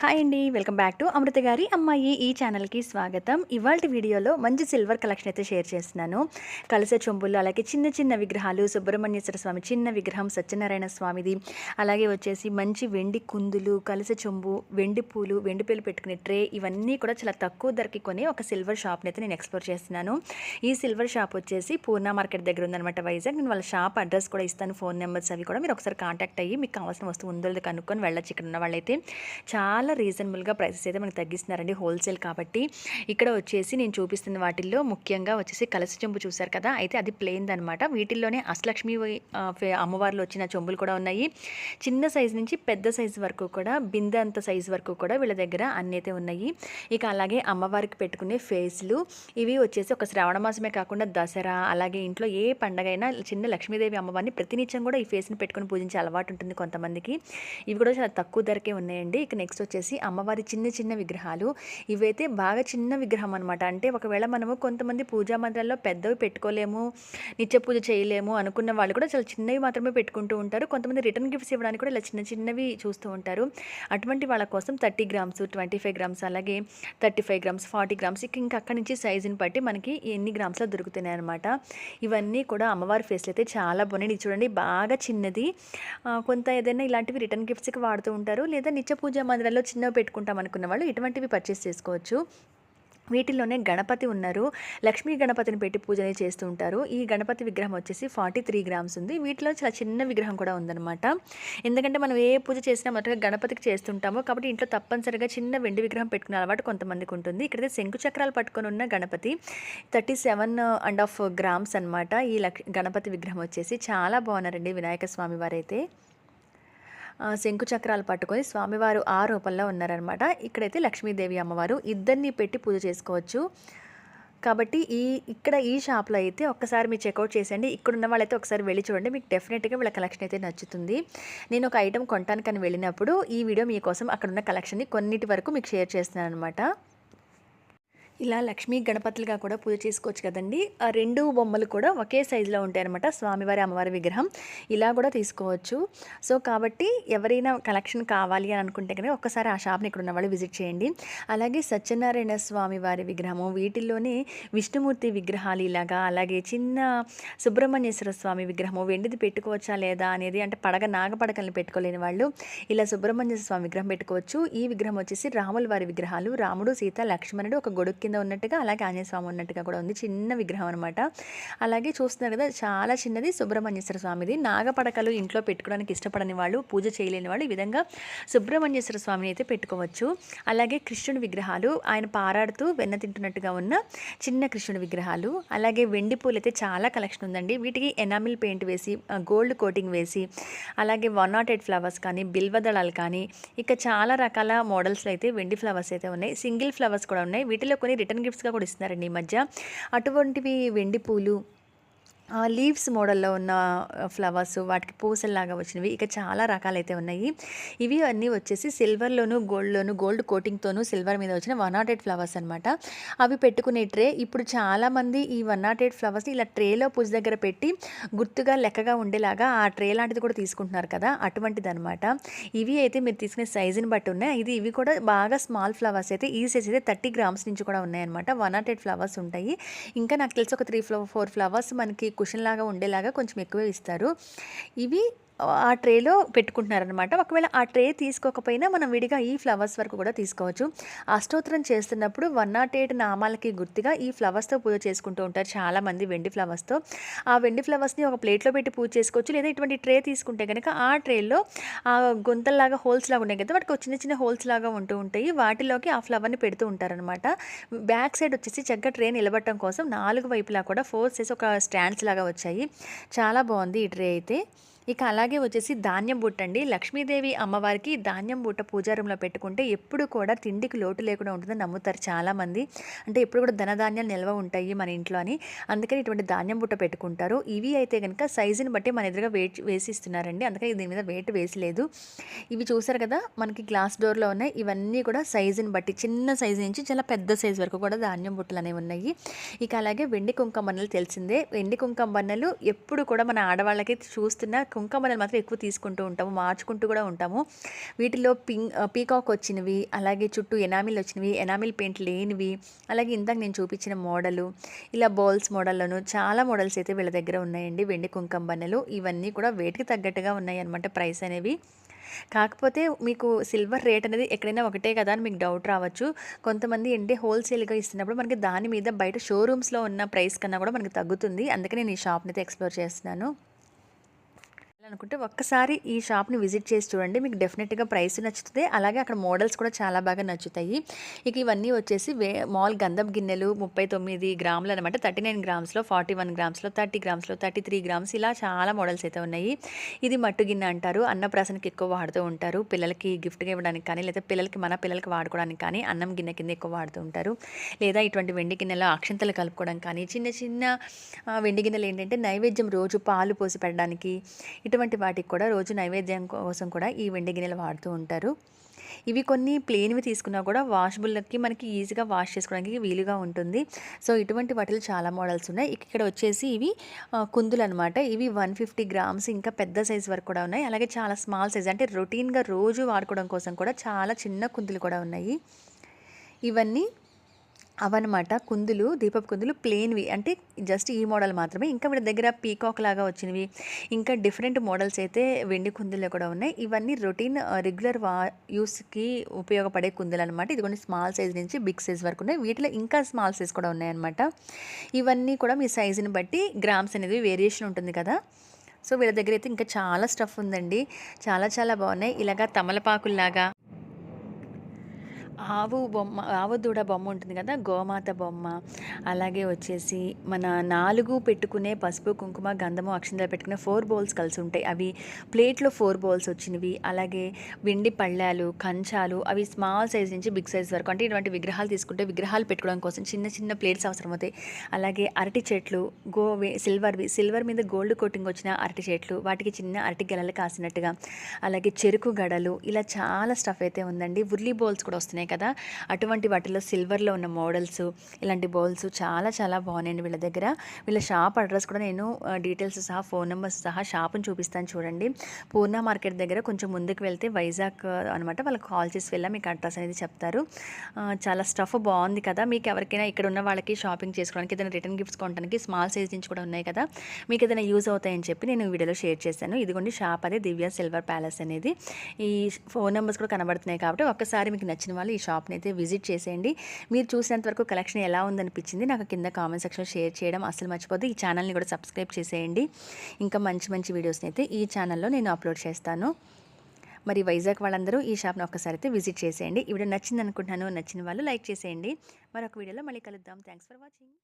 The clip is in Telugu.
హాయ్ అండి. వెల్కమ్ బ్యాక్ టు అమృత గారి అమ్మాయి ఈ ఛానల్‌కి స్వాగతం. ఇవాల్టి వీడియోలో మంచి సిల్వర్ కలెక్షన్ అయితే షేర్ చేస్తున్నాను. కలశ చెంబులు, అలాగే చిన్న చిన్న విగ్రహాలు, సుబ్రహ్మణ్యేశ్వర స్వామి చిన్న విగ్రహం, సత్యనారాయణ స్వామిది, అలాగే వచ్చేసి మంచి వెండి కుందులు, కలశ చెంబు, వెండి పూలు, వెండి పేలు పెట్టుకునే ట్రే, ఇవన్నీ కూడా చాలా తక్కువ ధరకి కొని ఒక సిల్వర్ షాప్‌ని అయితే నేను ఎక్స్‌ప్లోర్ చేస్తున్నాను. ఈ సిల్వర్ షాప్ వచ్చేసి పూర్ణ మార్కెట్ దగ్గర ఉందనమాట, వైజాగ్. నేను వాళ్ళ షాప్ అడ్రస్ కూడా ఇస్తాను, ఫోన్ నెంబర్స్ అవి కూడా మీరు ఒకసారి కాంటాక్ట్ అయ్యి మీకు కావాల్సిన వస్తువు ఉందో లేదో కనుక్కొని వెళ్ళొచ్చు. ఇక్కడ ఉన్న వాళ్ళైతే చాలా రీజనబుల్గా ప్రైసెస్ అయితే మనకు తగ్గిస్తున్నారండి, హోల్సేల్ కాబట్టి. ఇక్కడ వచ్చేసి నేను చూపిస్తున్న వాటిల్లో ముఖ్యంగా వచ్చేసి కలశ చెంబు చూసారు కదా, అయితే అది ప్లెయిన్ అనమాట. వీటిల్లోనే అష్టలక్ష్మి అమ్మవార్లు వచ్చిన చెంబులు కూడా ఉన్నాయి. చిన్న సైజు నుంచి పెద్ద సైజు వరకు కూడా, బిందె అంత సైజు వరకు కూడా వీళ్ళ దగ్గర అన్నీ అయితే ఉన్నాయి. ఇక అలాగే అమ్మవారికి పెట్టుకునే ఫేస్లు, ఇవి వచ్చేసి ఒక శ్రావణ మాసమే కాకుండా దసరా, అలాగే ఇంట్లో ఏ పండగ అయినా చిన్న లక్ష్మీదేవి అమ్మవారిని ప్రతినిత్యం కూడా ఈ ఫేస్ని పెట్టుకుని పూజించే అలవాటు ఉంటుంది కొంతమందికి. ఇవి కూడా చాలా తక్కువ ధరకే ఉన్నాయండి. ఇక నెక్స్ట్ వచ్చేసి అమ్మవారి చిన్న చిన్న విగ్రహాలు. ఇవైతే బాగా చిన్న విగ్రహం అనమాట. అంటే ఒకవేళ మనము కొంతమంది పూజా మందిరాల్లో పెద్దవి పెట్టుకోలేము, నిత్య పూజ చేయలేము అనుకున్న వాళ్ళు కూడా చాలా చిన్నవి మాత్రమే పెట్టుకుంటూ ఉంటారు. కొంతమంది రిటర్న్ గిఫ్ట్స్ ఇవ్వడానికి కూడా ఇలా చిన్న చిన్నవి చూస్తూ ఉంటారు. అటువంటి వాళ్ళ కోసం 30 గ్రామ్స్, 25 గ్రామ్స్, అలాగే 35 గ్రామ్స్, 40 గ్రామ్స్, ఇంకా అక్కడి నుంచి సైజుని బట్టి మనకి ఎన్ని గ్రామ్స్లో దొరుకుతున్నాయి అనమాట. ఇవన్నీ కూడా అమ్మవారి ఫేస్లు అయితే చాలా బాగున్నాయి. ఇది చూడండి, బాగా చిన్నది. కొంత ఏదైనా ఇలాంటివి రిటర్న్ గిఫ్ట్స్కి వాడుతూ ఉంటారు, లేదా నిత్య పూజా మందిరాల్లో చిన్నవి పెట్టుకుంటాం అనుకున్న వాళ్ళు ఇటువంటివి పర్చేస్ చేసుకోవచ్చు. వీటిల్లోనే గణపతి ఉన్నారు. లక్ష్మీ గణపతిని పెట్టి పూజని చేస్తూ ఉంటారు. ఈ గణపతి విగ్రహం వచ్చేసి 43 గ్రామ్స్ ఉంది. వీటిలో చాలా చిన్న విగ్రహం కూడా ఉందన్నమాట. ఎందుకంటే మనం ఏ పూజ చేసినా మొదటగా గణపతికి చేస్తుంటామో, కాబట్టి ఇంట్లో తప్పనిసరిగా చిన్న వెండి విగ్రహం పెట్టుకునే అలవాటు కొంతమందికి ఉంటుంది. ఇక్కడైతే శంకు చక్రాలు పట్టుకొని ఉన్న గణపతి 37.5 గ్రామ్స్ అనమాట. ఈ గణపతి విగ్రహం వచ్చేసి చాలా బాగున్నారండి వినాయక స్వామి వారైతే. శంకు చక్రాలు పట్టుకొని స్వామివారు ఆ రూపంలో ఉన్నారనమాట. ఇక్కడైతే లక్ష్మీదేవి అమ్మవారు, ఇద్దరిని పెట్టి పూజ చేసుకోవచ్చు. కాబట్టి ఇక్కడ ఈ షాప్లో అయితే ఒక్కసారి మీరు చెక్అవుట్ చేసేయండి. ఇక్కడున్న వాళ్ళైతే ఒకసారి వెళ్ళి చూడండి, మీకు డెఫినెట్గా వీళ్ళ కలెక్షన్ అయితే నచ్చుతుంది. నేను ఒక ఐటెం కొనటానికని వెళ్ళినప్పుడు ఈ వీడియో మీకోసం అక్కడున్న కలెక్షన్ని కొన్నిటి వరకు మీకు షేర్ చేస్తున్నాను అనమాట. ఇలా లక్ష్మీ గణపతులుగా కూడా పూజ చేసుకోవచ్చు కదండి. ఆ రెండు బొమ్మలు కూడా ఒకే సైజులో ఉంటాయి అనమాట, స్వామివారి అమ్మవారి విగ్రహం. ఇలా కూడా తీసుకోవచ్చు. సో కాబట్టి ఎవరైనా కలెక్షన్ కావాలి అని అనుకుంటే కనుక ఒక్కసారి ఆ షాప్ని ఇక్కడ ఉన్న వాళ్ళు విజిట్ చేయండి. అలాగే సత్యనారాయణ స్వామి వారి విగ్రహము, వీటిల్లోనే విష్ణుమూర్తి విగ్రహాలు ఇలాగా, అలాగే చిన్న సుబ్రహ్మణ్యేశ్వర స్వామి విగ్రహము, వెండిది పెట్టుకోవచ్చా లేదా అనేది, అంటే నాగపడకల్ని పెట్టుకోలేని వాళ్ళు ఇలా సుబ్రహ్మణ్యేశ్వర స్వామి విగ్రహం పెట్టుకోవచ్చు. ఈ విగ్రహం వచ్చేసి రాముల వారి విగ్రహాలు, రాముడు, సీత, లక్ష్మణుడు ఒక గొడుగు కింద ఉన్నట్టుగా, అలాగే ఆంజనేయ స్వామి ఉన్నట్టుగా కూడా ఉంది. చిన్న విగ్రహం అనమాట. అలాగే చూస్తున్నారు కదా, చాలా చిన్నది సుబ్రహ్మణ్యేశ్వర స్వామిది. నాగపడకలు ఇంట్లో పెట్టుకోవడానికి ఇష్టపడని వాళ్ళు, పూజ చేయలేని వాళ్ళు ఈ విధంగా సుబ్రహ్మణ్యేశ్వర స్వామిని అయితే పెట్టుకోవచ్చు. అలాగే కృష్ణుడి విగ్రహాలు, ఆయన పారాడుతూ వెన్న తింటున్నట్టుగా ఉన్న చిన్న కృష్ణుడి విగ్రహాలు. అలాగే వెండి పూలు అయితే చాలా కలెక్షన్ ఉందండి. వీటికి ఎనామిల్ పెయింట్ వేసి, గోల్డ్ కోటింగ్ వేసి, అలాగే 108 ఫ్లవర్స్ కానీ, బిల్వదళాలు కానీ, ఇక చాలా రకాల మోడల్స్లో అయితే వెండి ఫ్లవర్స్ అయితే ఉన్నాయి. సింగిల్ ఫ్లవర్స్ కూడా ఉన్నాయి. వీటిలో కొన్ని రిటర్న్ గిఫ్ట్స్గా కూడా ఇస్తున్నారండి ఈ మధ్య. అటువంటివి వెండి పూలు, లీవ్స్ మోడల్లో ఉన్న ఫ్లవర్స్, వాటికి పూసల్లాగా వచ్చినవి, ఇక చాలా రకాలైతే ఉన్నాయి. ఇవి అన్నీ వచ్చేసి సిల్వర్లోను, గోల్డ్ కోటింగ్తోనూ సిల్వర్ మీద వచ్చిన 108 ఫ్లవర్స్ అనమాట. అవి పెట్టుకునే ట్రే. ఇప్పుడు చాలామంది ఈ 108 ఫ్లవర్స్ని ఇలా ట్రేలో పూజ దగ్గర పెట్టి గుర్తుగా లెక్కగా ఉండేలాగా ఆ ట్రే లాంటిది కూడా తీసుకుంటున్నారు కదా, అటువంటిది అనమాట. ఇవి అయితే మీరు తీసుకునే సైజుని బట్టి ఉన్నాయి. ఇవి కూడా బాగా స్మాల్ ఫ్లవర్స్ అయితే, ఈ సైజ్ అయితే 30 గ్రామ్స్ నుంచి కూడా ఉన్నాయన్నమాట. 108 ఫ్లవర్స్ ఉంటాయి. ఇంకా నాకు తెలిసి ఒక 3-4 ఫ్లవర్స్ మనకి కుషన్ లాగా ఉండేలాగా కొంచెం ఎక్కువే ఇస్తారు. ఇవి ఆ ట్రేలో పెట్టుకుంటున్నారనమాట. ఒకవేళ ఆ ట్రే తీసుకోకపోయినా మనం విడిగా ఈ ఫ్లవర్స్ వరకు కూడా తీసుకోవచ్చు. అష్టోత్తరం చేస్తున్నప్పుడు 108 నామాలకి గుర్తుగా ఈ ఫ్లవర్స్తో పూజ చేసుకుంటూ ఉంటారు చాలామంది, వెండి ఫ్లవర్స్తో. ఆ వెండి ఫ్లవర్స్ని ఒక ప్లేట్లో పెట్టి పూజ చేసుకోవచ్చు. లేదా ఇటువంటి ట్రే తీసుకుంటే కనుక ఆ ట్రేలో ఆ గుంతల్లాగా హోల్స్ లాగా ఉన్నాయి కదా, వాటికి చిన్న చిన్న హోల్స్ లాగా ఉంటూ ఉంటాయి. వాటిలోకి ఆ ఫ్లవర్ని పెడుతూ ఉంటారనమాట. బ్యాక్ సైడ్ వచ్చేసి చక్కగా ట్రే నిలబడటం కోసం 4 వైపులా కూడా ఫోర్స్ చేసి ఒక స్టాండ్స్ లాగా వచ్చాయి. చాలా బాగుంది ఈ ట్రే అయితే. ఇక అలాగే వచ్చేసి ధాన్యం బుట్ట అండి. లక్ష్మీదేవి అమ్మవారికి ధాన్యం బుట్ట పూజా రూమ్లో పెట్టుకుంటే ఎప్పుడు కూడా తిండికి లోటు లేకుండా ఉంటుందని నమ్ముతారు చాలామంది. అంటే ఎప్పుడు కూడా ధనధాన్యాలు నిల్వ ఉంటాయి మన ఇంట్లో అని, అందుకని ఇటువంటి ధాన్యం బుట్ట పెట్టుకుంటారు. ఇవి అయితే కనుక సైజుని బట్టి మన ఎదురుగా వేసి ఇస్తున్నారండి, అందుకని దీని మీద వెయిట్ వేసలేదు. ఇవి చూసారు కదా, మనకి గ్లాస్ డోర్లో ఉన్నాయి. ఇవన్నీ కూడా సైజుని బట్టి, చిన్న సైజు నుంచి చాలా పెద్ద సైజు వరకు కూడా ధాన్యం బుట్టలు అనేవి ఉన్నాయి. ఇక అలాగే వెండి కుంకుమ బన్నలు తెలిసిందే. వెండి కుంకుమ బన్నలు ఎప్పుడు కూడా మన ఆడవాళ్ళకి చూస్తున్న కుంకుమలు మాత్రం ఎక్కువ తీసుకుంటూ ఉంటాము, మార్చుకుంటూ కూడా ఉంటాము. వీటిలో పీకాక్ వచ్చినవి, అలాగే చుట్టూ ఎనామిల్ వచ్చినవి, ఎనామిల్ పెయింట్ లేనివి, అలాగే ఇందాక నేను చూపించిన మోడలు, ఇలా బౌల్స్ మోడల్లోనూ చాలా మోడల్స్ అయితే వీళ్ళ దగ్గర ఉన్నాయండి. వెండి కుంకుమ బన్నెలు ఇవన్నీ కూడా వేటికి తగ్గట్టుగా ఉన్నాయి అనమాట ప్రైస్ అనేవి. కాకపోతే మీకు సిల్వర్ రేట్ అనేది ఎక్కడైనా ఒకటే కదా అని మీకు డౌట్ రావచ్చు. కొంతమంది ఏంటి హోల్సేల్‌గా ఇస్తున్నప్పుడు మనకి దాని మీద బయట షోరూమ్స్‌లో ఉన్న ప్రైస్ కన్నా కూడా మనకి తగ్గుతుంది. అందుకే నేను ఈ షాప్‌ని అయితే ఎక్స్‌ప్లోర్ చేస్తున్నాను. అనుకుంటే ఒక్కసారి ఈ షాప్‌ని విజిట్ చేసి చూడండి. మీకు డెఫినెట్‌గా ప్రైస్ నచ్చుతుంది. అలాగే అక్కడ మోడల్స్ కూడా చాలా బాగా నచ్చుతాయి. ఇక ఇవన్నీ వచ్చేసి మామూలు గంధపు గిన్నెలు 39 గ్రాములు అనమాట. 39 గ్రామ్స్‌లో, 41 గ్రామ్స్‌లో, 30 గ్రామ్స్‌లో, 33 గ్రామ్స్ ఇలా చాలా మోడల్స్ అయితే ఉన్నాయి. ఇది మట్టు గిన్నె అంటారు. అన్నప్రాసనకి ఎక్కువ వాడుతూ ఉంటారు. పిల్లలకి గిఫ్ట్‌గా ఇవ్వడానికి కానీ, లేదా మన పిల్లలకి వాడుకోవడానికి కానీ అన్నం గిన్నె కింద ఎక్కువ వాడుతూ ఉంటారు. లేదా ఇటువంటి వెండి గిన్నెలో అక్షింతలు కలుపుకోవడం కానీ, చిన్న చిన్న వెండి గిన్నెలు ఏంటంటే నైవేద్యం రోజు పాలు పోసి పెట్టడానికి, ఇటువంటి వాటికి కూడా రోజు నైవేద్యం కోసం కూడా ఈ వెండి గిన్నెలు వాడుతూ ఉంటారు. ఇవి కొన్ని ప్లెయిన్‌వి తీసుకున్నా కూడా వాషబుల్‌కి మనకి ఈజీగా వాష్ చేసుకోవడానికి వీలుగా ఉంటుంది. సో, ఇటువంటి వాటిలో చాలా మోడల్స్ ఉన్నాయి. ఇక్కడ వచ్చేసి ఇవి కుందులనమాట. ఇవి 150 గ్రామ్స్ ఇంకా పెద్ద సైజ్ వరకు కూడా ఉన్నాయి. అలాగే చాలా స్మాల్ సైజ్ అంటే రొటీన్‌గా రోజు వాడుకోవడం కోసం కూడా చాలా చిన్న కుందులు కూడా ఉన్నాయి. ఇవన్నీ అవన్నమాట కుందులు, దీపపు కుందులు ప్లెయిన్‌వి. అంటే జస్ట్ ఈ మోడల్ మాత్రమే. ఇంకా వీళ్ళ దగ్గర పీకాక్ లాగా వచ్చినవి, ఇంకా డిఫరెంట్ మోడల్స్ అయితే వెండి కుందుల్లో కూడా ఉన్నాయి. ఇవన్నీ రొటీన్ రెగ్యులర్ యూస్‌కి ఉపయోగపడే కుందులనమాట. ఇదిగోండి స్మాల్ సైజ్ నుంచి బిగ్ సైజ్ వరకు ఉన్నాయి. వీటిలో ఇంకా స్మాల్ సైజ్ కూడా ఉన్నాయన్నమాట. ఇవన్నీ కూడా మీ సైజుని బట్టి గ్రామ్స్ అనేది వేరియేషన్ ఉంటుంది కదా! సో, వీళ్ళ దగ్గర అయితే ఇంకా చాలా స్టఫ్ ఉందండి. చాలా చాలా బాగున్నాయి. ఇలాగా తమలపాకుల్లాగా ఆవు దూడ బొమ్మ ఉంటుంది కదా, గోమాత బొమ్మ. అలాగే వచ్చేసి మన 4 పెట్టుకునే పసుపు, కుంకుమ, గంధము, అక్షింతలు పెట్టుకునే 4 బౌల్స్ కలిసి ఉంటాయి. అవి ప్లేట్‌లో 4 బౌల్స్ వచ్చినవి. అలాగే వెండి పళ్ళాలు, కంచాలు అవి స్మాల్ సైజ్ నుంచి బిగ్ సైజ్ వరకు. అంటే ఇటువంటి విగ్రహాలు తీసుకుంటే విగ్రహాలు పెట్టుకోవడం కోసం చిన్న చిన్న ప్లేట్స్ అవసరమవుతాయి. అలాగే అరటి చెట్లు, సిల్వర్ మీద గోల్డ్ కోటింగ్ వచ్చిన అరటి చెట్లు, వాటికి చిన్న అరటి గెలలు కాసినట్టుగా. అలాగే చెరుకు గడలు, ఇలా చాలా స్టఫ్ అయితే ఉందండి. ఉర్లీ బౌల్స్ కూడా వస్తున్నాయి కదా, అటువంటి వాటిలో సిల్వర్లో ఉన్న మోడల్స్, ఇలాంటి బౌల్స్ చాలా చాలా బాగున్నాయండి వీళ్ళ దగ్గర. వీళ్ళ షాప్ అడ్రస్ కూడా నేను డీటెయిల్స్ సహా, ఫోన్ నెంబర్స్ సహా షాప్ని చూపిస్తాను చూడండి. పూర్ణ మార్కెట్ దగ్గర కొంచెం ముందుకు వెళ్తే వైజాగ్ అనమాట. వాళ్ళకి కాల్ చేసి వెళ్ళా మీకు అడ్రస్ అనేది చెప్తారు. చాలా స్టఫ్ బాగుంది కదా, మీకు ఎవరికైనా ఇక్కడ ఉన్న వాళ్ళకి షాపింగ్ చేసుకోవడానికి, ఏదైనా రిటర్న్ గిఫ్ట్స్ కొనడానికి స్మాల్ సైజ్ నుంచి కూడా ఉన్నాయి కదా, మీకు ఏదైనా యూజ్ అవుతాయని చెప్పి నేను వీడియోలో షేర్ చేశాను. ఇదిగోండి షాప్ అదే దివ్య సిల్వర్ ప్యాలెస్ అనేది. ఈ ఫోన్ నెంబర్స్ కూడా కనబడుతున్నాయి కాబట్టి ఒక్కసారి మీకు నచ్చిన వాళ్ళు ఈ షాప్ని అయితే విజిట్ చేసేయండి. మీరు చూసినంత వరకు కలెక్షన్ ఎలా ఉందనిపించింది నాకు కింద కామెంట్ సెక్షన్లో షేర్ చేయడం అస్సలు మర్చిపోద్దు. ఈ ఛానల్ని కూడా సబ్స్క్రైబ్ చేసేయండి. ఇంకా మంచి మంచి వీడియోస్ని అయితే ఈ ఛానల్లో నేను అప్లోడ్ చేస్తాను. మరి వైజాగ్ వాళ్ళందరూ ఈ షాప్ని ఒక్కసారి అయితే విజిట్ చేసేయండి. ఈ వీడియో నచ్చింది అనుకుంటున్నాను. నచ్చిన వాళ్ళు లైక్ చేసేయండి. మరొక వీడియోలో మళ్ళీ కలుద్దాం. Thanks for watching.